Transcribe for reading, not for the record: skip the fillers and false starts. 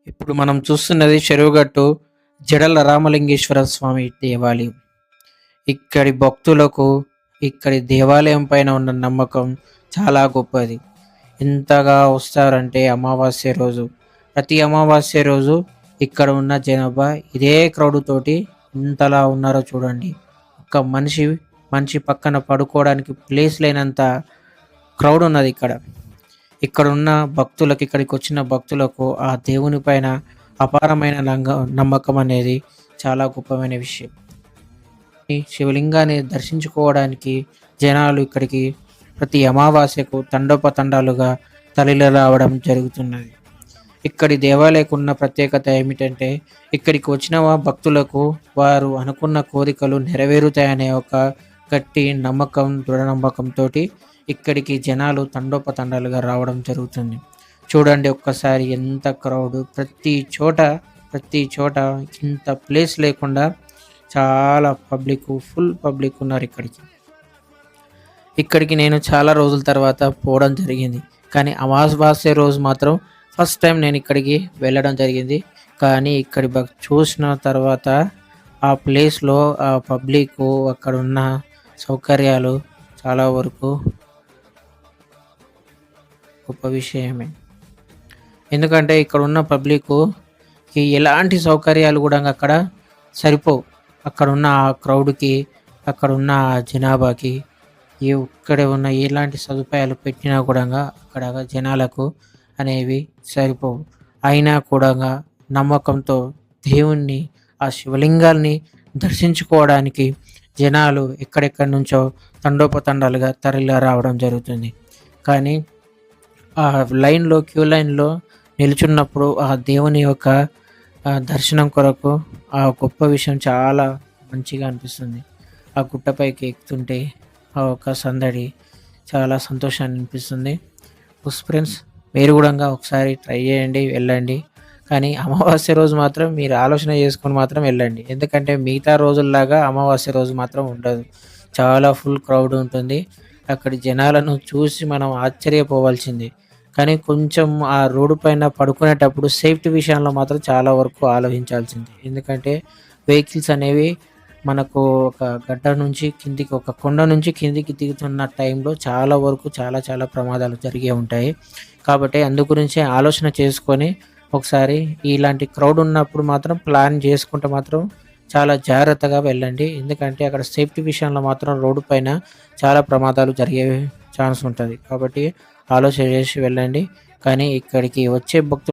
ఇప్పుడు మనం చూస్తున్నది చెరువుగట్టు జడల రామలింగేశ్వర స్వామి దేవాలయం. ఇక్కడి భక్తులకు ఇక్కడి దేవాలయం పైన ఉన్న నమ్మకం చాలా గొప్పది. ఎంతగా వస్తారంటే అమావాస్య రోజు, ప్రతి అమావాస్య రోజు ఇక్కడ ఉన్న జనాభా ఇదే క్రౌడ్ తోటి ఇంతలా ఉన్నారో చూడండి. ఒక మనిషి మనిషి పక్కన పడుకోవడానికి ప్లేస్ లేనంత క్రౌడ్ ఉన్నది ఇక్కడ. ఇక్కడున్న భక్తులకు, ఇక్కడికి వచ్చిన భక్తులకు ఆ దేవుని పైన అపారమైన నమ్మకం అనేది చాలా గొప్పమైన విషయం. ఈ శివలింగాన్ని దర్శించుకోవడానికి జనాలు ఇక్కడికి ప్రతి అమావాస్యకు తండోపతండాలుగా తరలి రావడం జరుగుతున్నది. ఇక్కడి దేవాలయకు ఉన్న ప్రత్యేకత ఏమిటంటే, ఇక్కడికి వచ్చిన భక్తులకు వారు అనుకున్న కోరికలు నెరవేరుతాయనే ఒక గట్టి నమ్మకం, దృఢ నమ్మకంతో ఇక్కడికి జనాలు తండోపతండాలుగా రావడం జరుగుతుంది. చూడండి ఒక్కసారి ఎంత క్రౌడ్, ప్రతి చోట ఇంత ప్లేస్ లేకుండా చాలా ఫుల్ పబ్లిక్ ఉన్నారు ఇక్కడికి. ఇక్కడికి నేను చాలా రోజుల తర్వాత పోవడం జరిగింది. కానీ అమావాస్య రోజు మాత్రం ఫస్ట్ టైం నేను ఇక్కడికి వెళ్ళడం జరిగింది. కానీ ఇక్కడి చూసిన తర్వాత ఆ ప్లేస్లో ఆ పబ్లిక్, అక్కడ ఉన్న సౌకర్యాలు చాలా వరకు గొప్ప విషయమే. ఎందుకంటే ఇక్కడ ఉన్న పబ్లిక్కి ఎలాంటి సౌకర్యాలు కూడా అక్కడ సరిపోవు. అక్కడ ఉన్న ఆ క్రౌడ్కి, అక్కడ ఉన్న ఆ జనాభాకి ఇక్కడ ఉన్న ఎలాంటి సదుపాయాలు పెట్టినా కూడా అక్కడ జనాలకు అనేవి సరిపోవు. అయినా కూడా నమ్మకంతో దేవుణ్ణి, ఆ శివలింగాల్ని దర్శించుకోవడానికి జనాలు ఎక్కడెక్కడి నుంచో తండోపతండాలుగా తరలి రావడం జరుగుతుంది. కానీ ఆ క్యూ లైన్లో నిల్చున్నప్పుడు ఆ దేవుని యొక్క దర్శనం కొరకు ఆ గొప్ప విషయం చాలా మంచిగా అనిపిస్తుంది. ఆ గుట్టపైకి ఎక్కుతుంటే ఆ ఒక సందడి చాలా సంతోషాన్ని అనిపిస్తుంది. ఫ్రెండ్స్, మీరు కూడా ఒకసారి ట్రై చేయండి, వెళ్ళండి. కానీ అమావాస్య రోజు మాత్రం మీరు ఆలోచన చేసుకొని మాత్రం వెళ్ళండి. ఎందుకంటే మిగతా రోజుల్లాగా అమావాస్య రోజు మాత్రం ఉండదు. చాలా ఫుల్ క్రౌడ్ ఉంటుంది. అక్కడి జనాలను చూసి మనం ఆశ్చర్యపోవాల్సిందే. కానీ కొంచెం ఆ రోడ్డు పైన పడుకునేటప్పుడు సేఫ్టీ విషయంలో మాత్రం చాలా వరకు ఆలోచించాల్సిందే. ఎందుకంటే వెహికల్స్ అనేవి మనకు ఒక గడ్డ నుంచి కిందికి, ఒక కొండ నుంచి కిందికి దిగుతున్న టైంలో చాలా వరకు చాలా ప్రమాదాలు జరిగే ఉంటాయి. కాబట్టి అందు గురించి ఆలోచన చేసుకొని ఒకసారి ఇలాంటి క్రౌడ్ ఉన్నప్పుడు మాత్రం ప్లాన్ చేసుకుంటే మాత్రం చాలా జాగ్రత్తగా వెళ్ళండి. ఎందుకంటే అక్కడ సేఫ్టీ విషయంలో మాత్రం రోడ్డు పైన చాలా ప్రమాదాలు జరిగే ఛాన్స్ ఉంటుంది. కాబట్టి ఆలోచన చేసి వెళ్ళండి. కానీ ఇక్కడికి వచ్చే భక్తులు